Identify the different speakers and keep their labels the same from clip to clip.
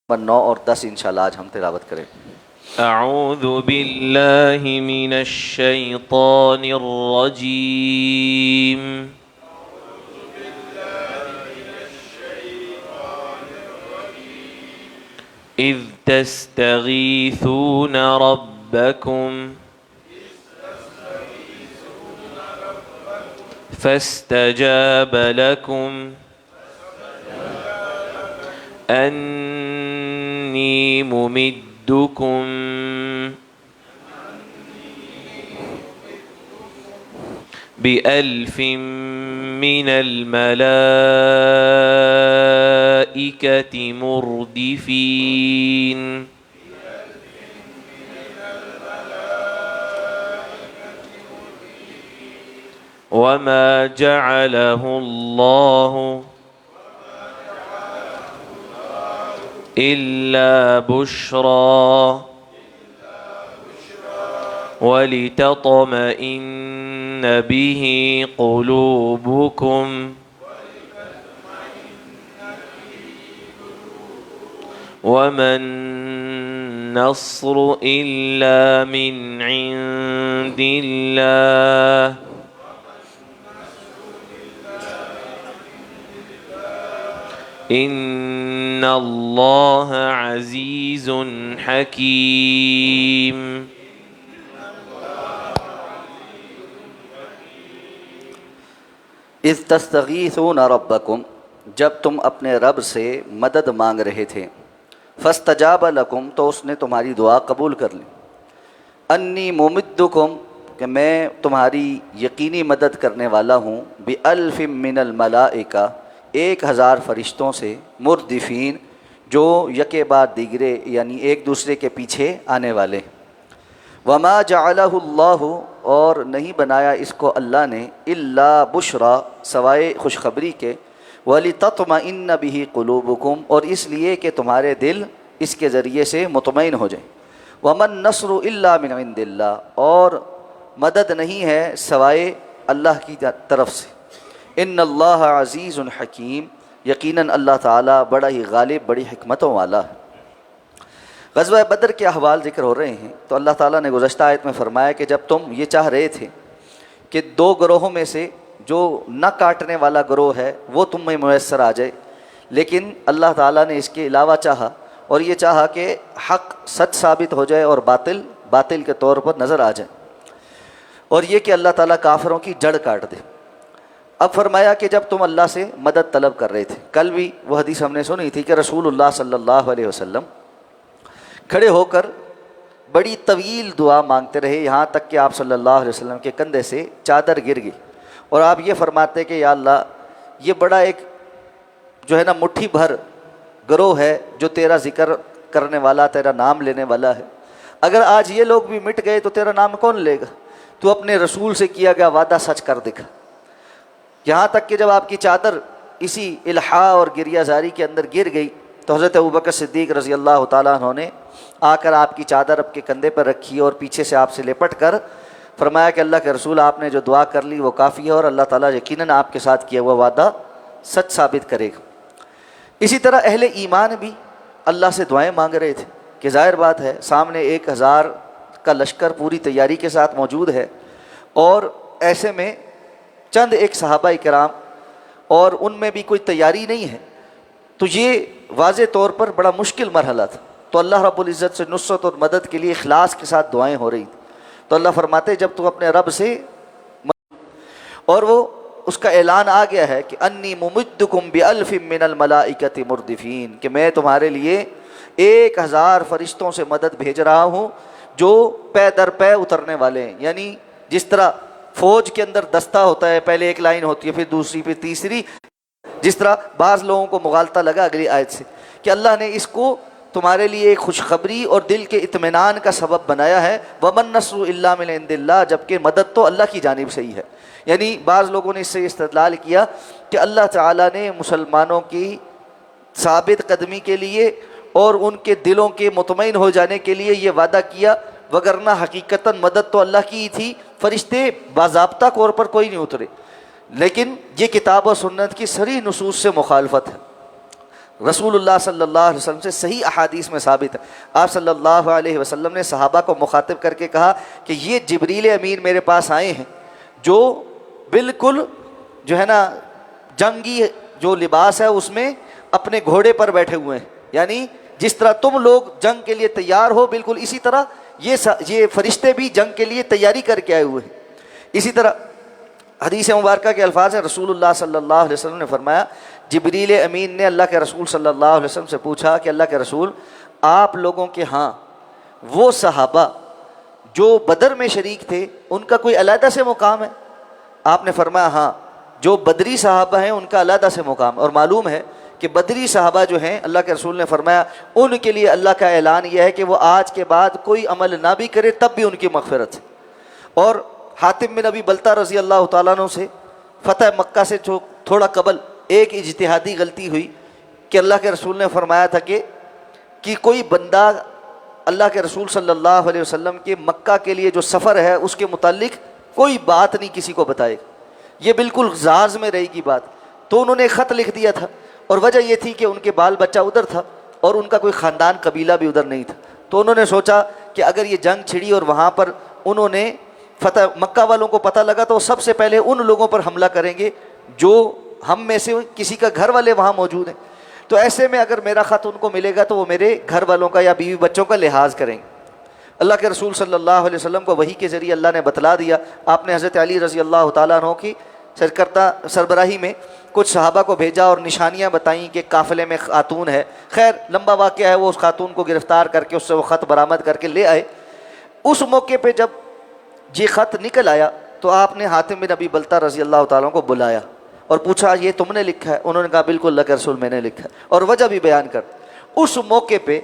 Speaker 1: Number 9 اور 10 انشاءاللہ آج ہم تلاوت کریں۔
Speaker 2: اعوذ باللہ من الشیطان الرجیم اذ تستغیثون ربکم فاستجاب لکم انی ممدکم بألف من الملائکة مردفین وما جعله اللہ إلا بشرى ولتطمئن به قلوبكم وما النصر إلا من عند الله ان اللہ عزیز حکیم۔
Speaker 1: اذ تستغیثون ربکم، جب تم اپنے رب سے مدد مانگ رہے تھے، فاستجاب لکم، تو اس نے تمہاری دعا قبول کر لی، انی ممدکم، کہ میں تمہاری یقینی مدد کرنے والا ہوں، بألف من الملائکہ، 1000 فرشتوں سے، مردفین، جو یکے بعد دیگرے یعنی ایک دوسرے کے پیچھے آنے والے۔ وما جعلہ اللہ، اور نہیں بنایا اس کو اللہ نے، الا بشرا، سوائے خوشخبری کے، ولتطمئن بہ قلوبکم، اور اس لیے کہ تمہارے دل اس کے ذریعے سے مطمئن ہو جائیں۔ وما النصر الا من عند اللہ، اور مدد نہیں ہے سوائے اللہ کی طرف سے۔ ان اللہ عزیز حکیم، یقیناً اللہ تعالیٰ بڑا ہی غالب، بڑی حکمتوں والا ہے۔ غزوہ بدر کے احوال ذکر ہو رہے ہیں، تو اللہ تعالیٰ نے گزشتہ آیت میں فرمایا کہ جب تم یہ چاہ رہے تھے کہ 2 گروہوں میں سے جو نہ کاٹنے والا گروہ ہے وہ تم میں میسر آ جائے، لیکن اللہ تعالیٰ نے اس کے علاوہ چاہا، اور یہ چاہا کہ حق سچ ثابت ہو جائے اور باطل باطل کے طور پر نظر آ جائے، اور یہ کہ اللہ تعالیٰ کافروں کی جڑ کاٹ دے۔ اب فرمایا کہ جب تم اللہ سے مدد طلب کر رہے تھے، کل بھی وہ حدیث ہم نے سنی تھی کہ رسول اللہ صلی اللہ علیہ وسلم کھڑے ہو کر بڑی طویل دعا مانگتے رہے، یہاں تک کہ آپ صلی اللہ علیہ وسلم کے کندھے سے چادر گر گئی، اور آپ یہ فرماتے کہ یا اللہ، یہ بڑا ایک جو ہے نا مٹھی بھر گروہ ہے جو تیرا ذکر کرنے والا، تیرا نام لینے والا ہے، اگر آج یہ لوگ بھی مٹ گئے تو تیرا نام کون لے گا؟ تو اپنے رسول سے کیا گیا وعدہ سچ کر دکھا۔ یہاں تک کہ جب آپ کی چادر اسی الحاح اور گریہ زاری کے اندر گر گئی تو حضرت ابوبکر صدیق رضی اللہ تعالیٰ عنہ نے آ کر آپ کی چادر اپ کے کندھے پر رکھی اور پیچھے سے آپ سے لپٹ کر فرمایا کہ اللہ کے رسول، آپ نے جو دعا کر لی وہ کافی ہے، اور اللہ تعالیٰ یقیناً آپ کے ساتھ کیا ہوا وعدہ سچ ثابت کرے گا۔ اسی طرح اہل ایمان بھی اللہ سے دعائیں مانگ رہے تھے کہ ظاہر بات ہے سامنے 1000 کا لشکر پوری تیاری کے ساتھ موجود ہے، اور ایسے میں چند ایک صحابہ کرام اور ان میں بھی کوئی تیاری نہیں ہے، تو یہ واضح طور پر بڑا مشکل مرحلہ تھا، تو اللہ رب العزت سے نصرت اور مدد کے لیے اخلاص کے ساتھ دعائیں ہو رہی تھیں، تو اللہ فرماتے جب تم اپنے رب سے، اور وہ اس کا اعلان آ گیا ہے کہ انی ممدکم بألف من الملائکۃ مردفین، کہ میں تمہارے لیے 1000 فرشتوں سے مدد بھیج رہا ہوں جو پے در پے اترنے والے ہیں، یعنی جس طرح فوج کے اندر دستہ ہوتا ہے، پہلے ایک لائن ہوتی ہے، پھر دوسری، پھر تیسری، جس طرح بعض لوگوں کو مغالطہ لگا اگلی آیت سے کہ اللہ نے اس کو تمہارے لیے ایک خوشخبری اور دل کے اطمینان کا سبب بنایا ہے، وَمَن نَّصْرُ إِلَّا مِنْ عِندِ اللَّهِ، جبکہ مدد تو اللہ کی جانب سے ہی ہے۔ یعنی بعض لوگوں نے اس سے استدلال کیا کہ اللہ تعالیٰ نے مسلمانوں کی ثابت قدمی کے لیے اور ان کے دلوں کے مطمئن ہو جانے کے لیے یہ وعدہ کیا، وگرنہ حقیقتاً مدد تو اللہ کی ہی تھی، فرشتے باضابطہ طور پر کوئی نہیں اترے، لیکن یہ کتاب و سنت کی صریح نصوص سے مخالفت ہے۔ رسول اللہ صلی اللہ علیہ وسلم سے صحیح احادیث میں ثابت ہے، آپ صلی اللہ علیہ وسلم نے صحابہ کو مخاطب کر کے کہا کہ یہ جبریل امین میرے پاس آئے ہیں جو بالکل جو ہے نا جنگی جو لباس ہے اس میں اپنے گھوڑے پر بیٹھے ہوئے ہیں، یعنی جس طرح تم لوگ جنگ کے لیے تیار ہو بالکل اسی طرح یہ فرشتے بھی جنگ کے لیے تیاری کر کے آئے ہوئے ہیں۔ اسی طرح حدیث مبارکہ کے الفاظ ہیں، رسول اللہ صلی اللہ علیہ وسلم نے فرمایا جبریل امین نے اللہ کے رسول صلی اللہ علیہ وسلم سے پوچھا کہ اللہ کے رسول آپ لوگوں کے ہاں وہ صحابہ جو بدر میں شریک تھے ان کا کوئی علیحدہ سے مقام ہے؟ آپ نے فرمایا ہاں، جو بدری صحابہ ہیں ان کا علیحدہ سے مقام، اور معلوم ہے کہ بدری صحابہ جو ہیں اللہ کے رسول نے فرمایا ان کے لیے اللہ کا اعلان یہ ہے کہ وہ آج کے بعد کوئی عمل نہ بھی کرے تب بھی ان کی مغفرت ہے۔ اور حاتم بن ابی بلتہ رضی اللہ تعالیٰ عنہ سے فتح مکہ سے تھوڑا قبل ایک اجتہادی غلطی ہوئی کہ اللہ کے رسول نے فرمایا تھا کہ کوئی بندہ اللہ کے رسول صلی اللہ علیہ وسلم کے مکہ کے لیے جو سفر ہے اس کے متعلق کوئی بات نہیں کسی کو بتائے، یہ بالکل راز میں رہے گی بات۔ تو انہوں نے ایک خط لکھ دیا تھا، اور وجہ یہ تھی کہ ان کے بال بچہ ادھر تھا اور ان کا کوئی خاندان قبیلہ بھی ادھر نہیں تھا، تو انہوں نے سوچا کہ اگر یہ جنگ چھڑی اور وہاں پر انہوں نے فتح مکہ والوں کو پتہ لگا تو سب سے پہلے ان لوگوں پر حملہ کریں گے جو ہم میں سے کسی کا گھر والے وہاں موجود ہیں، تو ایسے میں اگر میرا خط ان کو ملے گا تو وہ میرے گھر والوں کا یا بیوی بچوں کا لحاظ کریں گے۔ اللہ کے رسول صلی اللہ علیہ وسلم کو وحی کے ذریعے اللہ نے بتلا دیا، آپ نے حضرت علی رضی اللہ تعالیٰ عنہ کی سربراہی میں کچھ صحابہ کو بھیجا اور نشانیاں بتائیں کہ قافلے میں خاتون ہے، خیر لمبا واقعہ ہے، وہ اس خاتون کو گرفتار کر کے اس سے وہ خط برآمد کر کے لے آئے۔ اس موقع پہ جب یہ خط نکل آیا تو آپ نے حاتم بن ابی بلتہ رضی اللہ تعالیٰ کو بلایا اور پوچھا یہ تم نے لکھا ہے؟ انہوں نے کہا بالکل اللہ کے رسول میں نے لکھا ہے، اور وجہ بھی بیان کر۔ اس موقع پہ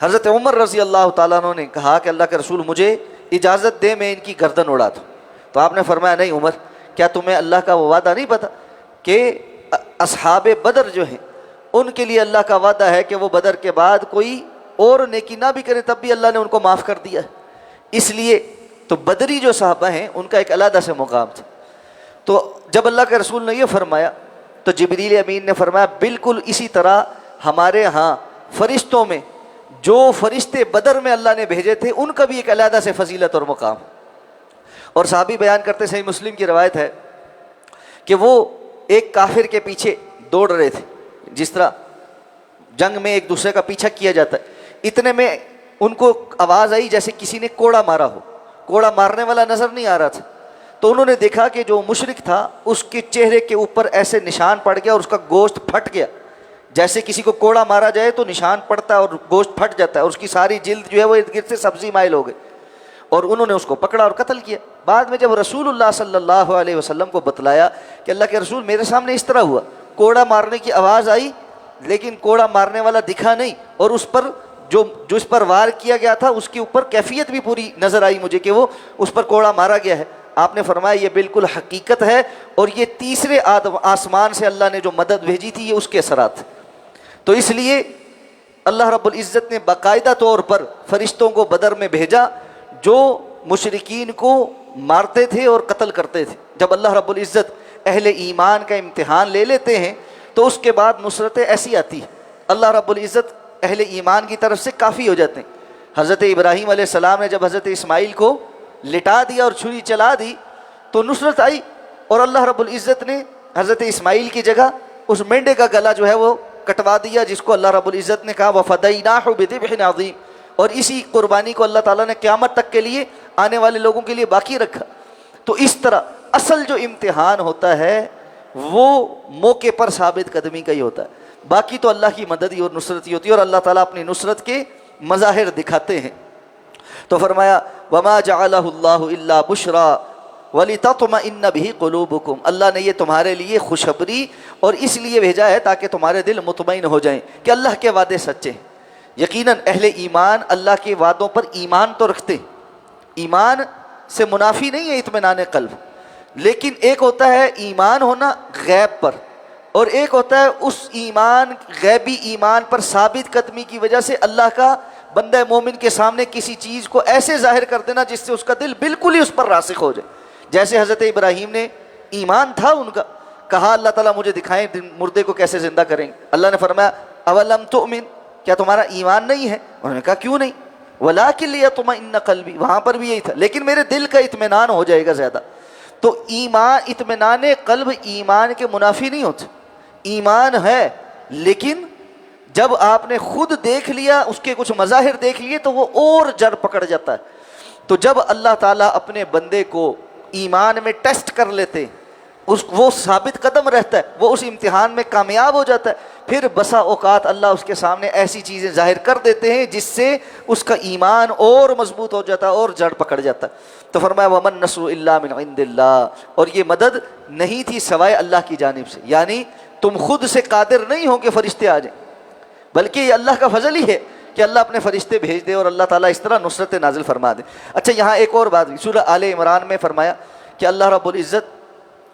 Speaker 1: حضرت عمر رضی اللہ تعالیٰ عنہ نے کہا کہ اللہ کے رسول مجھے اجازت دے میں ان کی گردن اڑا دوں، تو آپ نے فرمایا نہیں عمر، کیا تمہیں اللہ کا وہ وعدہ نہیں پتہ کہ اصحاب بدر جو ہیں ان کے لیے اللہ کا وعدہ ہے کہ وہ بدر کے بعد کوئی اور نیکی نہ بھی کرے تب بھی اللہ نے ان کو معاف کر دیا ہے؟ اس لیے تو بدری جو صحابہ ہیں ان کا ایک علیحدہ سے مقام تھا۔ تو جب اللہ کے رسول نے یہ فرمایا تو جبریل امین نے فرمایا بالکل اسی طرح ہمارے ہاں فرشتوں میں جو فرشتے بدر میں اللہ نے بھیجے تھے ان کا بھی ایک علیحدہ سے فضیلت اور مقام۔ اور صحابی بیان کرتے صحیح مسلم کی روایت ہے کہ وہ ایک کافر کے پیچھے دوڑ رہے تھے، جس طرح جنگ میں ایک دوسرے کا پیچھا کیا جاتا ہے، اتنے میں ان کو آواز آئی جیسے کسی نے کوڑا مارا ہو، کوڑا مارنے والا نظر نہیں آ رہا تھا، تو انہوں نے دیکھا کہ جو مشرک تھا اس کے چہرے کے اوپر ایسے نشان پڑ گیا اور اس کا گوشت پھٹ گیا، جیسے کسی کو کوڑا مارا جائے تو نشان پڑتا ہے اور گوشت پھٹ جاتا ہے، اور اس کی ساری جلد جو ہے وہ ارد گرد سے سبزی مائل ہو گئی، اور انہوں نے اس کو پکڑا اور قتل کیا۔ بعد میں جب رسول اللہ صلی اللہ علیہ وسلم کو بتلایا کہ اللہ کے رسول میرے سامنے اس طرح ہوا، کوڑا مارنے کی آواز آئی لیکن کوڑا مارنے والا دکھا نہیں، اور اس پر جو اس پر وار کیا گیا تھا اس کے اوپر کیفیت بھی پوری نظر آئی مجھے کہ وہ اس پر کوڑا مارا گیا ہے۔ آپ نے فرمایا یہ بالکل حقیقت ہے، اور یہ تیسرے آسمان سے اللہ نے جو مدد بھیجی تھی یہ اس کے اثرات تھے۔ تو اس لیے اللہ رب العزت نے باقاعدہ طور پر فرشتوں کو بدر میں بھیجا جو مشرکین کو مارتے تھے اور قتل کرتے تھے۔ جب اللہ رب العزت اہل ایمان کا امتحان لے لیتے ہیں تو اس کے بعد نصرتیں ایسی آتی ہیں، اللہ رب العزت اہل ایمان کی طرف سے کافی ہو جاتے ہیں۔ حضرت ابراہیم علیہ السلام نے جب حضرت اسماعیل کو لٹا دیا اور چھری چلا دی تو نصرت آئی، اور اللہ رب العزت نے حضرت اسماعیل کی جگہ اس مینڈے کا گلا جو ہے وہ کٹوا دیا، جس کو اللہ رب العزت نے کہا وَفَدَيْنَاهُ بِذِبْحٍ عَظِيمٍ، اور اسی قربانی کو اللہ تعالیٰ نے قیامت تک کے لیے آنے والے لوگوں کے لیے باقی رکھا۔ تو اس طرح اصل جو امتحان ہوتا ہے وہ موقع پر ثابت قدمی کا ہی ہوتا ہے، باقی تو اللہ کی مدد ہی اور نصرت ہی ہوتی ہے، اور اللہ تعالیٰ اپنی نصرت کے مظاہر دکھاتے ہیں۔ تو فرمایا وَمَا جَعَلَهُ اللَّهُ إِلَّا بُشْرَى وَلِتَطْمَئِنَّ بِهِ قُلُوبُكُمْ، اللہ نے یہ تمہارے لیے خوشخبری اور اس لیے بھیجا ہے تاکہ تمہارے دل مطمئن ہو جائیں کہ اللہ کے وعدے سچے ہیں۔ یقیناً اہل ایمان اللہ کے وعدوں پر ایمان تو رکھتے ہیں، ایمان سے منافی نہیں ہے اطمینان قلب، لیکن ایک ہوتا ہے ایمان ہونا غیب پر، اور ایک ہوتا ہے اس ایمان غیبی ایمان پر ثابت قدمی کی وجہ سے اللہ کا بندہ مومن کے سامنے کسی چیز کو ایسے ظاہر کر دینا جس سے اس کا دل بالکل ہی اس پر راسخ ہو جائے۔ جیسے حضرت ابراہیم نے ایمان تھا ان کا، کہا اللہ تعالیٰ مجھے دکھائیں مردے کو کیسے زندہ کریں گے. اللہ نے فرمایا اولم تؤمن، کیا تمہارا ایمان نہیں ہے؟ انہوں نے کہا کیوں نہیں؟ ولیکن لیطمئن قلبی، وہاں پر بھی یہی تھا، لیکن میرے دل کا اطمینان ہو جائے گا زیادہ. تو ایمان، اطمینان قلب ایمان کے منافی نہیں ہوتے. ایمان ہے، لیکن جب آپ نے خود دیکھ لیا، اس کے کچھ مظاہر دیکھ لیے، تو وہ اور جڑ پکڑ جاتا ہے. تو جب اللہ تعالیٰ اپنے بندے کو ایمان میں ٹیسٹ کر لیتے، وہ ثابت قدم رہتا ہے، وہ اس امتحان میں کامیاب ہو جاتا ہے، پھر بسا اوقات اللہ اس کے سامنے ایسی چیزیں ظاہر کر دیتے ہیں جس سے اس کا ایمان اور مضبوط ہو جاتا ہے اور جڑ پکڑ جاتا ہے. تو فرمایا وَمَن نَّصْرُ إِلَّا مِنْ عِنْدِ اللَّهِ، اور یہ مدد نہیں تھی سوائے اللہ کی جانب سے. یعنی تم خود سے قادر نہیں ہو کہ فرشتے آ جائیں، بلکہ یہ اللہ کا فضل ہی ہے کہ اللہ اپنے فرشتے بھیج دے اور اللہ تعالیٰ اس طرح نصرت نازل فرما دے. اچھا، یہاں ایک اور بات، سورہ آل عمران میں فرمایا کہ اللہ رب العزت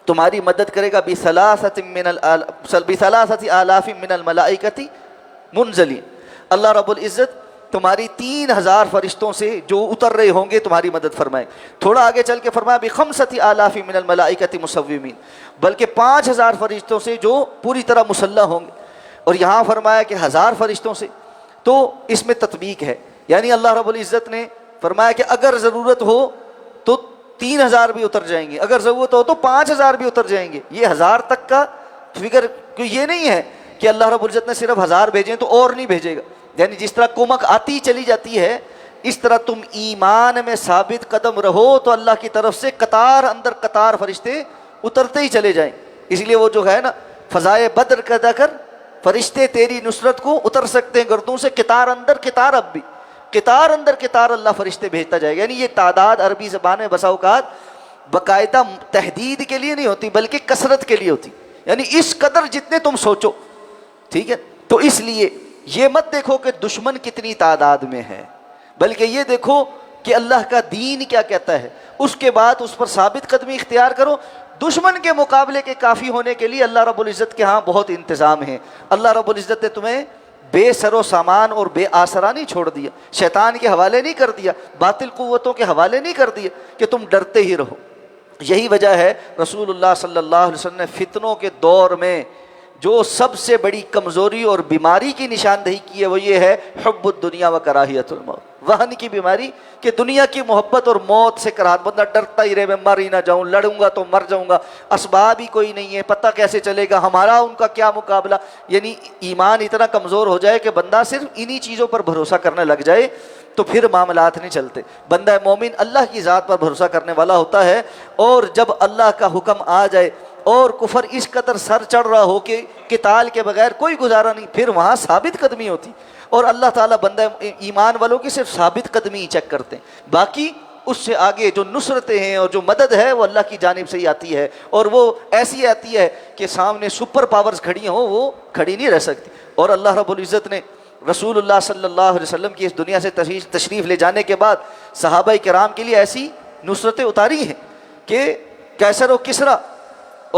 Speaker 1: تمہاری مدد کرے گا بثلاثۃ آلاف من الملائکۃ منزلین. اللہ رب العزت تمہاری 3000 فرشتوں سے جو اتر رہے ہوں گے تمہاری مدد فرمائے. تھوڑا آگے چل کے فرمایا بخمسۃ آلاف من الملائکۃ مسومین، بلکہ 5000 فرشتوں سے جو پوری طرح مسلح ہوں گے. اور یہاں فرمایا کہ 1000 فرشتوں سے، تو اس میں تطبیق ہے. یعنی اللہ رب العزت نے فرمایا کہ اگر ضرورت ہو تو 3000 بھی اتر جائیں گے، اگر ضرورت ہو تو 5000 بھی اتر جائیں گے. یہ 1000 تک کا فگر یہ نہیں ہے کہ اللہ رب العزت نے صرف 1000 بھیجیں تو اور نہیں بھیجے گا. یعنی جس طرح کمک آتی چلی جاتی ہے، اس طرح تم ایمان میں ثابت قدم رہو تو اللہ کی طرف سے قطار اندر قطار فرشتے اترتے ہی چلے جائیں. اس لیے وہ جو ہے نا فضائے بدر کا ذکر، فرشتے تیری نصرت کو اتر سکتے ہیں گردوں سے، قطار اندر قطار، اب بھی قطار اندر قطار اللہ فرشتے بھیجتا جائے گا. یعنی یہ تعداد عربی زبان میں بسا اوقات باقاعدہ تحدید کے لیے نہیں ہوتی بلکہ کثرت کے لیے ہوتی. یعنی اس قدر جتنے تم سوچو، ٹھیک ہے. تو اس لیے یہ مت دیکھو کہ دشمن کتنی تعداد میں ہے، بلکہ یہ دیکھو کہ اللہ کا دین کیا کہتا ہے، اس کے بعد اس پر ثابت قدمی اختیار کرو. دشمن کے مقابلے کے کافی ہونے کے لیے اللہ رب العزت کے ہاں بہت انتظام ہے. اللہ رب العزت نے تمہیں بے سر و سامان اور بے آسرا نہیں چھوڑ دیا، شیطان کے حوالے نہیں کر دیا، باطل قوتوں کے حوالے نہیں کر دیا کہ تم ڈرتے ہی رہو. یہی وجہ ہے رسول اللہ صلی اللہ علیہ وسلم نے فتنوں کے دور میں جو سب سے بڑی کمزوری اور بیماری کی نشاندہی کی ہے وہ یہ ہے حب الدنیا و کراہیت الموت، وہن کی بیماری کہ دنیا کی محبت اور موت سے کراہت. بندہ ڈرتا ہی رہے، میں مر ہی نہ جاؤں، لڑوں گا تو مر جاؤں گا، اسباب ہی کوئی نہیں ہے، پتہ کیسے چلے گا، ہمارا ان کا کیا مقابلہ. یعنی ایمان اتنا کمزور ہو جائے کہ بندہ صرف انہی چیزوں پر بھروسہ کرنے لگ جائے تو پھر معاملات نہیں چلتے. بندہ مومن اللہ کی ذات پر بھروسہ کرنے والا ہوتا ہے، اور جب اللہ کا حکم آ جائے اور کفر اس قدر سر چڑھ رہا ہو کہ قتال کے بغیر کوئی گزارا نہیں، پھر وہاں ثابت قدمی ہوتی. اور اللہ تعالیٰ بندہ ایمان والوں کی صرف ثابت قدمی ہی چیک کرتے ہیں، باقی اس سے آگے جو نصرتیں ہیں اور جو مدد ہے وہ اللہ کی جانب سے ہی آتی ہے. اور وہ ایسی آتی ہے کہ سامنے سپر پاورز کھڑی ہوں وہ کھڑی نہیں رہ سکتی. اور اللہ رب العزت نے رسول اللہ صلی اللہ علیہ وسلم کی اس دنیا سے تشریف لے جانے کے بعد صحابہ کرام کے لیے ایسی نصرتیں اتاری ہیں کہ کیسر و کسرا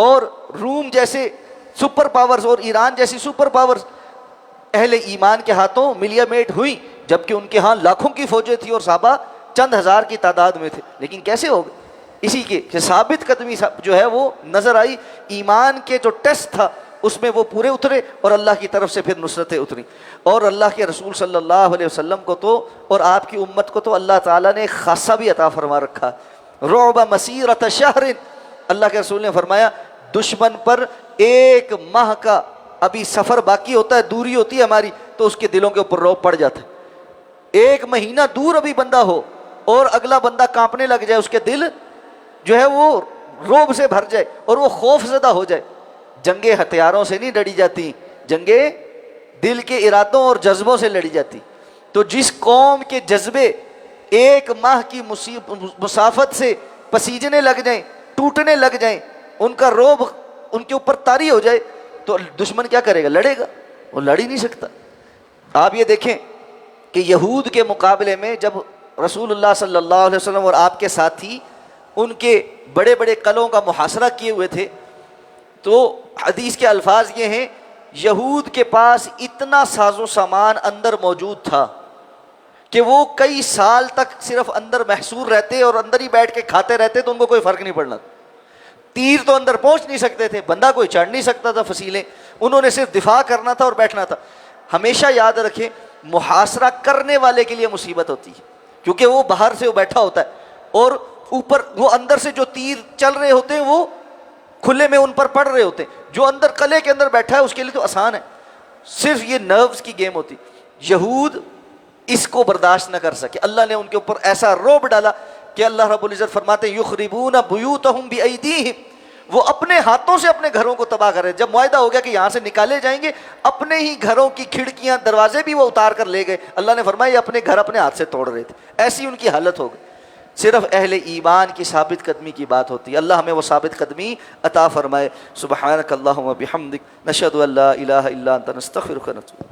Speaker 1: اور روم جیسے سپر پاورز اور ایران جیسی سپر پاورز اہل ایمان کے ہاتھوں ملیا میٹ ہوئی، جبکہ ان کے ہاں لاکھوں کی فوجیں تھیں اور صحابہ چند ہزار کی تعداد میں تھے. لیکن کیسے ہو گئے؟ اسی کے کہ ثابت قدمی جو ہے وہ نظر آئی. ایمان کے جو ٹیسٹ تھا اس میں وہ پورے اترے اور اللہ کی طرف سے پھر نصرتیں اتری. اور اللہ کے رسول صلی اللہ علیہ وسلم کو تو اور آپ کی امت کو تو اللہ تعالیٰ نے خاصہ بھی عطا فرما رکھا. رعب مسیرۃ شہر، اللہ کے رسول نے فرمایا دشمن پر 1 ماہ کا ابھی سفر باقی ہوتا ہے، دوری ہوتی ہے ہماری، تو اس کے دلوں کے اوپر رعب پڑ جاتا ہے. 1 مہینہ دور ابھی بندہ ہو اور اگلا بندہ کانپنے لگ جائے، اس کے دل جو ہے وہ رعب سے بھر جائے اور وہ خوف زدہ ہو جائے. جنگیں ہتھیاروں سے نہیں لڑی جاتی، جنگیں دل کے ارادوں اور جذبوں سے لڑی جاتی. تو جس قوم کے جذبے 1 ماہ کی مسافت سے پسیجنے لگ جائیں، ٹوٹنے لگ جائیں، ان کا رعب ان کے اوپر طاری ہو جائے، تو دشمن کیا کرے گا؟ لڑے گا؟ وہ لڑ ہی نہیں سکتا. آپ یہ دیکھیں کہ یہود کے مقابلے میں جب رسول اللہ صلی اللہ علیہ وسلم اور آپ کے ساتھی ان کے بڑے بڑے قلعوں کا محاصرہ کیے ہوئے تھے، تو حدیث کے الفاظ یہ ہیں یہود کے پاس اتنا ساز و سامان اندر موجود تھا کہ وہ کئی سال تک صرف اندر محصور رہتے اور اندر ہی بیٹھ کے کھاتے رہتے تو ان کو کوئی فرق نہیں پڑنا. تیر تو اندر پہنچ نہیں سکتے تھے، بندہ کوئی چڑھ نہیں سکتا تھا فصیلیں، انہوں نے صرف دفاع کرنا تھا اور بیٹھنا تھا۔ ہمیشہ یاد رکھیں محاصرہ کرنے والے کے لیے مصیبت ہوتی ہے، کیونکہ وہ باہر سے وہ بیٹھا ہوتا ہے اور اوپر وہ اندر سے جو تیر چل رہے ہوتے ہیں وہ کھلے میں ان پر پڑ رہے ہوتے ہیں، جو اندر قلعے کے اندر بیٹھا ہے اس کے لیے تو آسان ہے، صرف یہ نروز کی گیم ہوتی۔ یہود اس کو برداشت نہ کر سکے، اللہ نے ان کے اوپر ایسا رعب ڈالا کہ اللہ رب العزت فرماتے ہیں یخربون بیوتہم بایدیہم، وہ اپنے ہاتھوں سے اپنے گھروں کو تباہ کر رہے۔ جب معاہدہ ہو گیا کہ یہاں سے نکالے جائیں گے، اپنے ہی گھروں کی کھڑکیاں دروازے بھی وہ اتار کر لے گئے۔ اللہ نے فرمایا یہ اپنے گھر اپنے ہاتھ سے توڑ رہے تھے، ایسی ان کی حالت ہو گئی۔ صرف اہل ایمان کی ثابت قدمی کی بات ہوتی ہے، اللہ ہمیں وہ ثابت قدمی عطا فرمائے۔ سبحانک اللہم و بحمدک، نشہد ان لا الہ الا انت، نستغفرک و نتوب۔